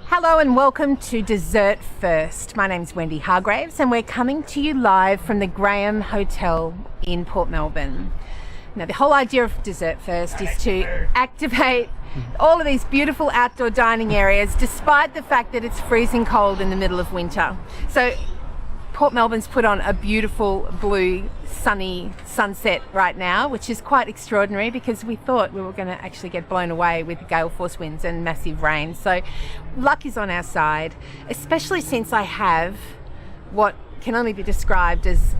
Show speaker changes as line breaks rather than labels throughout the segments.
Hello and welcome to Dessert First. My name's Wendy Hargraves and we're coming to you live from the Graham Hotel in Port Melbourne. Now the whole idea of Dessert First is to activate all of these beautiful outdoor dining areas despite the fact that it's freezing cold in the middle of winter. So Port Melbourne's put on a beautiful blue sunny sunset right now, which is quite extraordinary because we thought we were going to actually get blown away with gale force winds and massive rain. So luck is on our side, especially since I have what can only be described as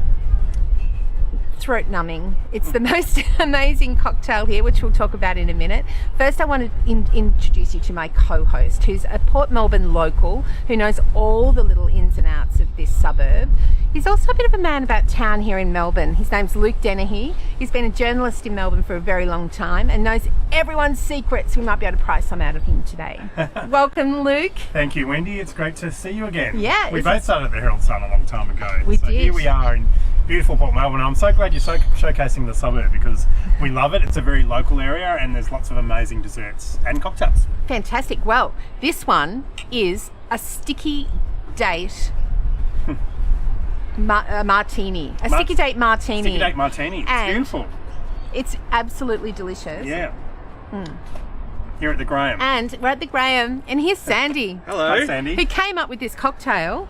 throat numbing. It's the most amazing cocktail here, which we'll talk about in a minute. First, I want to introduce you to my co-host, who's a Port Melbourne local who knows all the little ins and outs of this suburb. He's also a bit of a man about town here in Melbourne. His name's Luke Dennehy. He's been a journalist in Melbourne for a very long time and knows everyone's secrets. We might be able to pry some out of him today. Welcome, Luke.
Thank you, Wendy. It's great to see you again.
Yeah.
We both started at the Herald Sun a long time ago.
We did.
Here we are in beautiful Port Melbourne. I'm so glad you're showcasing the suburb because we love it. It's a very local area and there's lots of amazing desserts and cocktails.
Fantastic. Well, this one is a sticky date martini. Sticky date martini.
Sticky date martini. It's beautiful.
It's absolutely delicious.
Yeah. Here at the Graham.
And we're at the Graham, and here's Sandy.
Hello.
Hi, Sandy.
Who came up with this cocktail.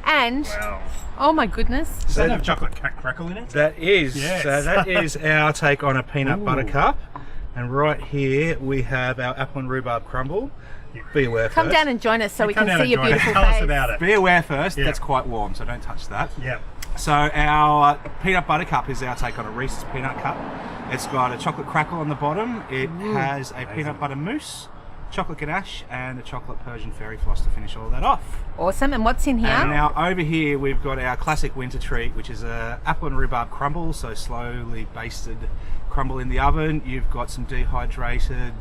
And,
Wow.
oh my goodness.
Does that have chocolate crackle in it?
That is.
Yes.
So that is our take on a peanut butter
Ooh.
cup. And right here we have our apple and rhubarb crumble. Be aware
Come
first.
down and join us so we
Come
can
down
see
and
your
join us.
beautiful
Tell
face.
us about it.
Be aware first,
Yeah.
that's quite warm, so don't touch that.
Yeah.
So our peanut butter cup is our take on a Reese's peanut cup. It's got a chocolate crackle on the bottom. It has a peanut butter mousse, chocolate ganache, and a chocolate Persian fairy floss to finish all that off.
Awesome. And what's in here?
And now over here we've got our classic winter treat, which is a apple and rhubarb crumble, so slowly basted crumble in the oven. You've got some dehydrated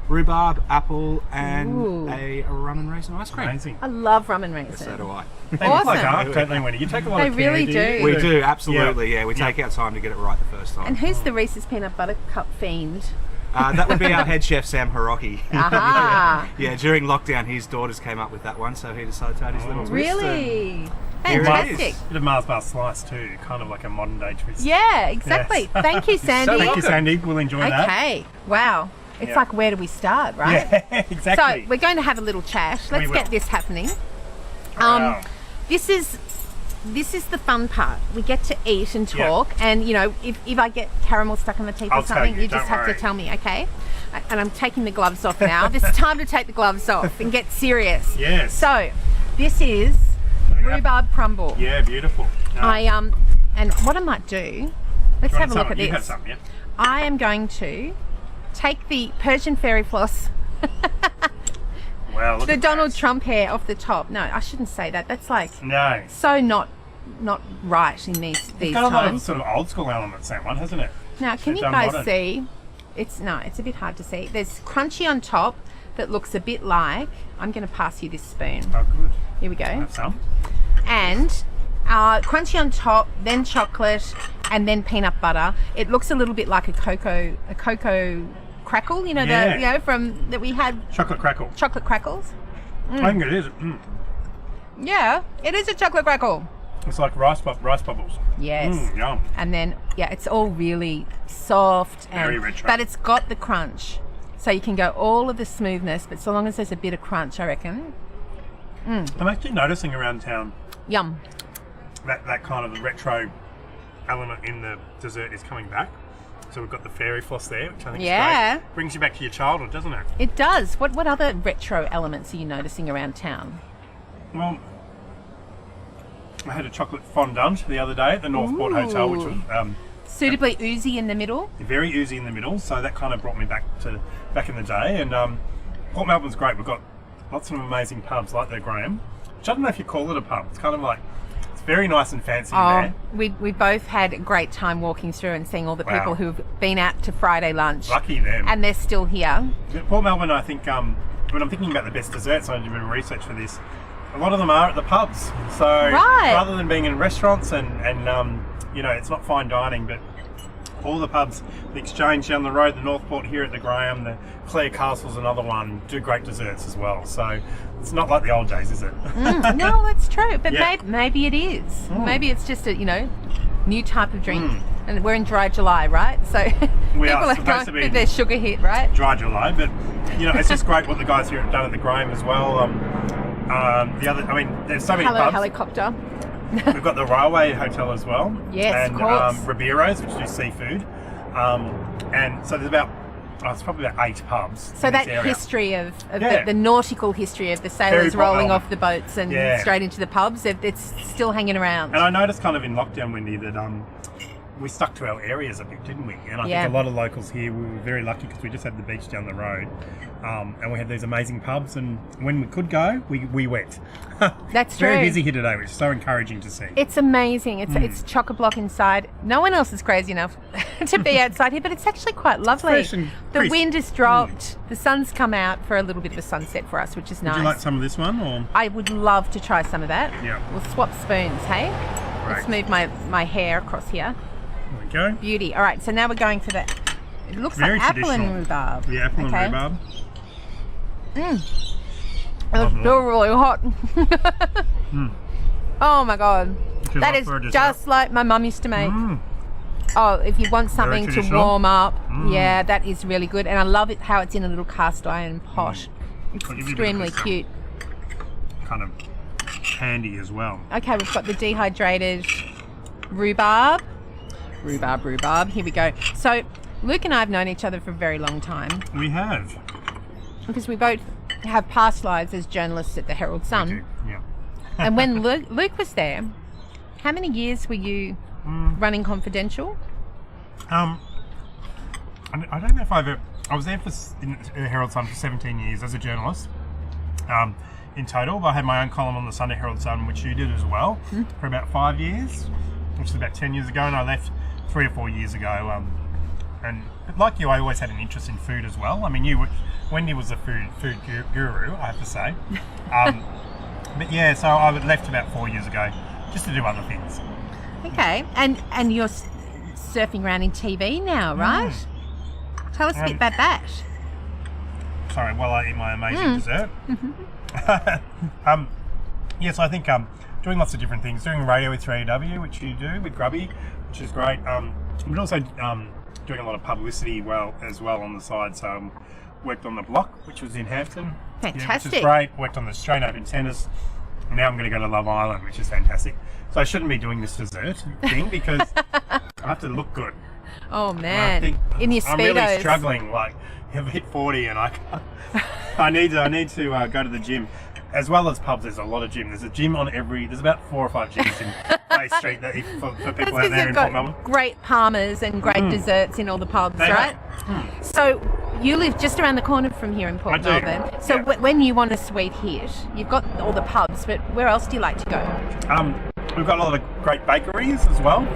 rhubarb, apple, and a rum and raisin ice cream.
Amazing.
I love rum and raisin.
So do I.
They
Awesome.
look like art, don't they, Wendy? You take a lot
They
of care,
really do.
We do, absolutely, yeah. We take our time to get it right the first time.
And who's the Reese's peanut butter cup fiend?
That would be our head chef, Sam Hiroki.
Aha.
Yeah, during lockdown, his daughters came up with that one, so he decided to add his little twist.
Really?
Here it
Fantastic.
is.
Bit of Mars bar slice too, kind of like a modern day twist.
Yeah, exactly.
Yes.
Thank you, Sandy.
Thank you, Sandy. We'll enjoy that.
Okay. Wow. It's
Yeah.
like, where do we start, right?
Yeah, exactly.
So we're going to have a little chat. Let's
will.
get this happening.
Wow.
This is the fun part. We get to eat and talk, and you know, if I get caramel stuck on the teeth
I'll
or
tell
something,
you,
you just
don't
have to
worry.
tell me, okay? And I'm taking the gloves off now. This is time to take the gloves off and get serious.
Yes.
So, this is rhubarb crumble.
Yeah, beautiful.
And what I might do, let's have a look at
You have
this.
some, yeah?
I am going to take the Persian fairy floss,
Wow, look
the
at
Donald
that.
Trump hair off the top. No, I shouldn't say that. That's like
No.
so not right in these
It's got a lot of
times.
sort of old school elements, that one, hasn't it?
Now, can
They've
you
done
guys
modern.
see? It's a bit hard to see. There's crunchy on top that looks a bit like. I'm going to pass you this spoon.
Oh, good.
Here we go.
Have some.
And crunchy on top, then chocolate, and then peanut butter. It looks a little bit like a cocoa crackle. You know,
Yeah.
from that we had
Chocolate crackle.
chocolate crackles.
I think it is.
Yeah, it is a chocolate crackle.
It's like rice bubbles.
Yes.
Yum.
And then, yeah, it's all really soft.
Very retro.
But it's got the crunch. So you can go all of the smoothness, but so long as there's a bit of crunch, I reckon.
I'm actually noticing around town
Yum.
that kind of retro element in the dessert is coming back. So we've got the fairy floss there, which I think is great. Brings you back to your childhood, doesn't it?
It does. What other retro elements are you noticing around town?
Well, I had a chocolate fondant the other day at the North Port Hotel, which was
Suitably oozy in the middle.
very oozy in the middle, so that kind of brought me back in the day. And Port Melbourne's great. We've got lots of amazing pubs like the Graham, which I don't know if you call it a pub. It's kind of like, it's very nice and fancy in there.
We both had a great time walking through and seeing all the
Wow.
people who've been out to Friday lunch.
Lucky them.
And they're still here.
Port Melbourne, I think, when I'm thinking about the best desserts, I did a bit of research for this. A lot of them are at the pubs. So
Right.
rather than being in restaurants and you know, it's not fine dining, but all the pubs, the Exchange down the road, the Northport here at the Graham, the Clare Castle's another one, do great desserts as well. So it's not like the old days, is it?
No, that's true. But
Yeah.
maybe it is. Maybe it's just a new type of drink. And we're in dry July, right? So
We
people
are
are
supposed
going
to be
with their sugar hit, right?
Dry July, but it's just great what the guys here have done at the Graham as well. There's so many
Hello,
pubs.
helicopter.
We've got the Railway Hotel as well.
Yes,
and,
of course.
Ribero's, which do seafood. And so there's it's probably about 8 pubs.
So
in
that
this area.
history of
Yeah.
the nautical history of the sailors
Very
rolling
Port
off the boats and
Yeah.
straight into the pubs, it's still hanging around.
And I noticed kind of in lockdown, Wendy, that we stuck to our areas a bit, didn't we? And I
Yeah.
think a lot of locals here, we were very lucky because we just had the beach down the road. And we had these amazing pubs, and when we could go, we went.
That's
Very
true.
busy here today, which is so encouraging to see.
It's amazing. It's chock-a-block inside. No one else is crazy enough to be outside here, but it's actually quite lovely.
fresh and
The
crisp.
wind has dropped. The sun's come out for a little bit of a sunset for us, which is nice.
Would you like some of this one? Or
I would love to try some of that.
Yeah.
We'll swap spoons, hey? Let's
Great.
move my hair across here.
There we go.
Beauty. All right, so now we're going for the... It looks
Very
like apple and
traditional.
rhubarb.
The apple
Okay.
and rhubarb.
It's
Lovely.
still really hot. Oh my god.
Would you
That
like
is
for a dessert?
just like my mum used to make. Oh, if you want something to
traditional.
warm up, yeah, that is really good. And I love it how it's in a little cast iron pot. It's
I'll give you a bit of
extremely
this,
cute.
Kind of candy as well.
Okay, we've got the dehydrated rhubarb. Rhubarb. Here we go. So Luke and I have known each other for a very long time
We have.
because we both have past lives as journalists at the Herald Sun.
Yeah.
And when Luke was there, how many years were you running Confidential?
I don't know if I was there in the Herald Sun for 17 years as a journalist. In total, but I had my own column on the Sunday Herald Sun, which you did as well, for about 5 years, which is about 10 years ago, and I left 3 or 4 years ago. And like you, I always had an interest in food as well. I mean, Wendy was a food guru, I have to say. But yeah, so I left about 4 years ago just to do other things.
Okay, and you're surfing around in TV now, right? Tell us a bit about that.
Sorry, while I eat my amazing dessert. Yes, I think doing lots of different things. Doing radio with 3AW, which you do with Grubby, which is great. But also doing a lot of publicity as well on the side. So worked on The Block, which was in Hampton. Yeah, which
Fantastic.
is great. Worked on the Australian Open Tennis. And now I'm going to go to Love Island, which is fantastic. So I shouldn't be doing this dessert thing because I have to look good.
Oh
And I
man,
think
in your
I'm
speedos.
really struggling. Like, I've hit 40 and I need to go to the gym. As well as pubs, there's a lot of gym. There's a gym on there's about 4 or 5 gyms in Bay Street for
That's
people out
because
there
they've
in Port
got
Melbourne.
great palmers and great desserts in all the pubs,
They
right?
have.
So you live just around the corner from here in Port
I do,
Melbourne. So
yeah.
when you want a sweet hit, you've got all the pubs, but where else do you like to go?
We've got a lot of great bakeries as well.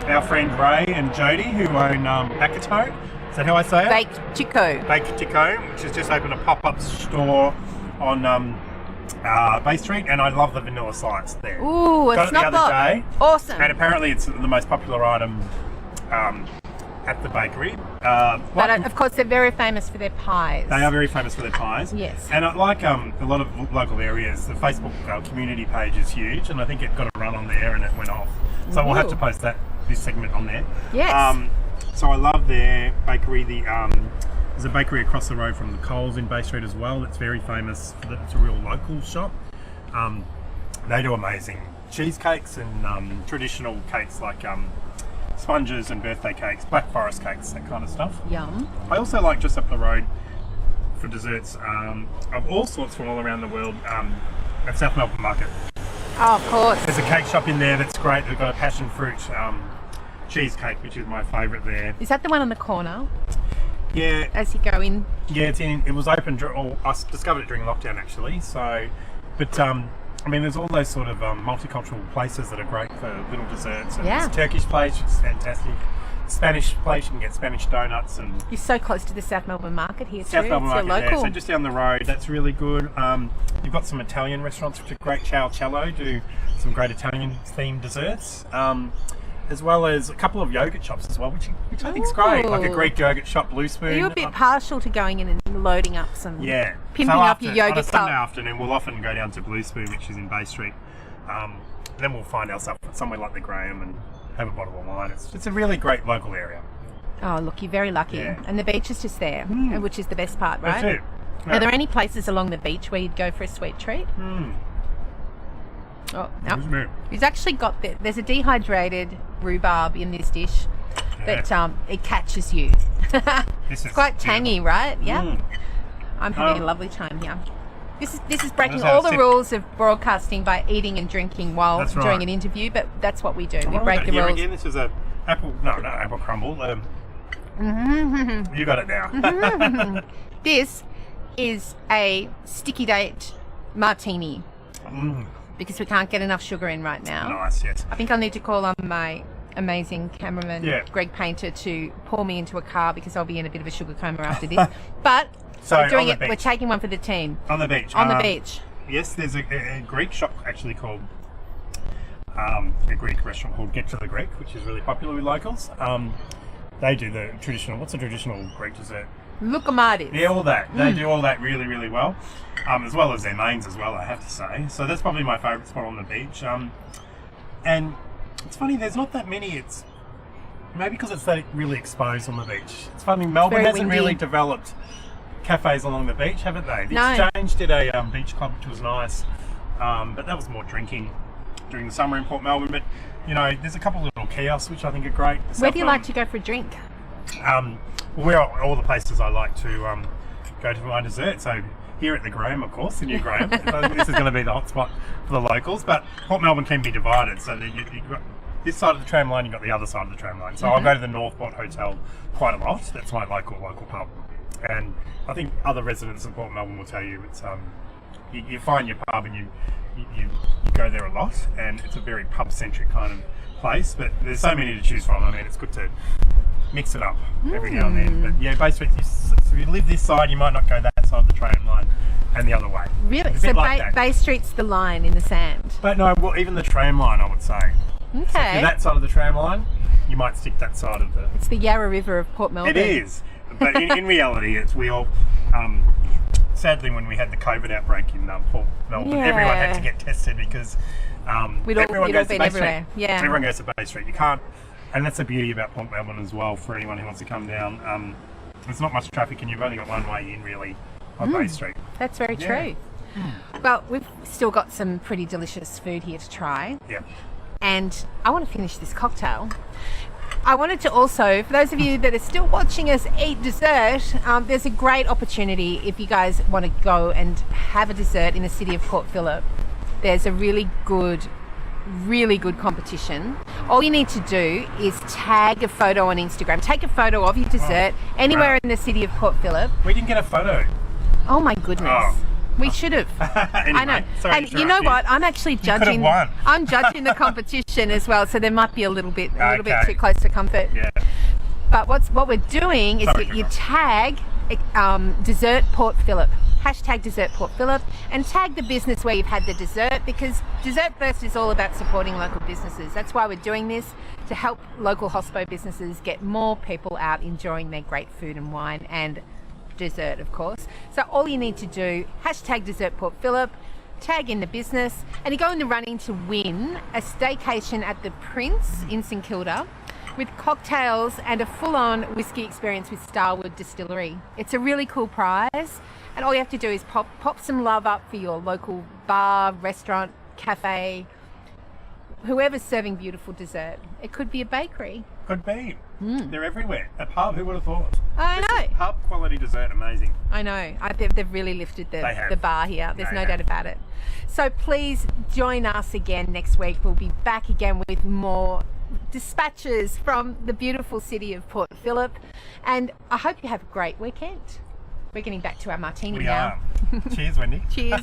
Our friend Ray and Jody, who own Bakito. Is that how I say it?
Baked Chico.
Bakito, which has just opened a pop-up store on Bay Street, and I love the vanilla slice there.
Ooh, a
Got it the
snot
other
block.
day.
Awesome.
And apparently it's the most popular item at the bakery.
But of course, they're very famous for their pies.
They are very famous for their pies.
Yes.
And like a lot of local areas, the Facebook community page is huge, and I think it got a run on there and it went off. So we'll have to post this segment on there.
Yes.
So I love their bakery. There's a bakery across the road from the Coles in Bay Street as well. That's very famous. It's a real local shop. They do amazing cheesecakes and traditional cakes like sponges and birthday cakes, Black Forest cakes, that kind of stuff.
Yum.
I also like just up the road for desserts of all sorts from all around the world at South Melbourne Market.
Oh, of course.
There's a cake shop in there that's great. They've got a passion fruit cheesecake, which is my favourite there.
Is that the one on the corner
Yeah,
as you go in?
yeah, it was open. I discovered it during lockdown actually. So, but I mean, there's all those sort of multicultural places that are great for little desserts. And
Yeah.
There's a Turkish place, which is fantastic. Spanish place, you can get Spanish donuts and.
You're so close to the South Melbourne Market here
South
too.
Melbourne
It's your
Market
local.
there, so just down the road, that's really good. You've got some Italian restaurants which are great. Ciao Cello do some great Italian themed desserts. as well as a couple of yogurt shops as well, which I think is great. Like a
Ooh.
Greek yogurt shop, Blue Spoon.
Are you a bit partial to going in and loading up some?
Yeah.
Pimping
So
up your
on a
yogurt
Sunday
cup.
afternoon, we'll often go down to Blue Spoon, which is in Bay Street. Then we'll find ourselves somewhere like the Graham and have a bottle of wine. It's a really great local area.
Oh, look, you're very lucky.
Yeah.
And the beach is just there, which is the best part, right?
That's it.
Are there any places along the beach where you'd go for a sweet treat? Oh, no.
Excuse me.
He's actually got there's a dehydrated rhubarb in this dish that it catches you.
This is
Quite tangy, right? Yeah.
Mm.
I'm having a lovely time here. This is breaking
Let's have
all
a
the
sip.
rules of broadcasting by eating and drinking while
That's
during
right.
an interview, but that's what we do. We
What
break
have
the
we got
rules.
here again? This is a not apple crumble. You got it now.
This is a sticky date martini because we can't get enough sugar in right now.
Nice, yes.
I think I'll need to call on my amazing cameraman,
Yeah.
Greg Painter, to pour me into a car because I'll be in a bit of a sugar coma after this. But
So,
we're doing
on the
it.
beach.
We're taking one for the team
On the beach.
on the beach.
Yes, there's a Greek shop actually called a Greek restaurant called Get to the Greek, which is really popular with locals. They do the traditional. What's a traditional Greek dessert?
Loukoumades.
Yeah, all that. They do all that really, really well, as well as their mains as well, I have to say. So that's probably my favourite spot on the beach. And it's funny, there's not that many. It's maybe because it's that really exposed on the beach. It's funny, Melbourne
very
hasn't
windy.
really developed cafes along the beach, haven't they? The
No.
Exchange did a beach club, which was nice, but that was more drinking during the summer in Port Melbourne. But you know, there's a couple of little kiosks which I think are great.
Where do you like to go for a drink?
Where are all the places I like to go to for my dessert. So here at the Graham, of course, the new Graham. So this is going to be the hot spot for the locals. But Port Melbourne can be divided. So that you've got this side of the tram line, you've got the other side of the tram line. So I'll go to the Northport Hotel quite a lot. That's my local pub. And I think other residents of Port Melbourne will tell you it's you find your pub and you go there a lot, and it's a very pub-centric kind of place. But there's so many to choose from. I mean, it's good to mix it up every now and then. But yeah, Bay Street, so if you live this side, you might not go that side of the tram line and the other way.
Really?
It's a
So
bit like that.
Bay Street's the line in the sand.
But no, well, even the tram line, I would say. So if
Okay.
you're that side of the tram line, you might stick that side of the...
It's the Yarra River of Port Melbourne.
It is. But in reality, we all... sadly, when we had the COVID outbreak in Port Melbourne,
Yeah.
everyone had to get tested because
We'd all-
everyone
you'd all
goes to
been
Bay
everywhere.
Street.
Yeah.
Everyone goes to Bay Street. You can't... And that's the beauty about Port Melbourne as well for anyone who wants to come down. There's not much traffic and you've only got one way in, really, on Bay Street.
That's very
Yeah.
true. Well, we've still got some pretty delicious food here to try.
Yeah.
And I want to finish this cocktail. I wanted to also, for those of you that are still watching us eat dessert, there's a great opportunity if you guys want to go and have a dessert in the city of Port Phillip. There's a really good competition. All you need to do is tag a photo on Instagram. Take a photo of your dessert anywhere
right.
in the city of Port Phillip.
We didn't get a photo.
Oh my goodness.
Oh.
We should have.
Anyway,
I know.
sorry
And
to
you know
interrupt you.
what? I'm actually
could've
judging.
won.
I'm judging the competition as well, so there might be a little bit
Okay.
too close to comfort.
Yeah.
But what we're doing is
Sorry,
you
Trevor.
tag Dessert Port Phillip, hashtag Dessert Port Phillip, and tag the business where you've had the dessert, because Dessert First is all about supporting local businesses. That's why we're doing this, to help local hospo businesses get more people out enjoying their great food and wine and dessert, of course. So all you need to do, hashtag Dessert Port Phillip, tag in the business, and you go in the running to win a staycation at the Prince in St Kilda with cocktails and a full-on whiskey experience with Starwood Distillery. It's a really cool prize, and all you have to do is pop some love up for your local bar, restaurant, cafe, whoever's serving beautiful dessert. It could be a bakery.
Could be. They're everywhere. A pub, who would have thought?
I know.
Pub quality dessert, amazing.
I know. They've really lifted
They have.
the bar here. There's
They
no
have.
doubt about it. So please join us again next week. We'll be back again with more dispatches from the beautiful city of Port Phillip. And I hope you have a great weekend. We're getting back to our martini
We
now.
are. Cheers, Wendy.
Cheers.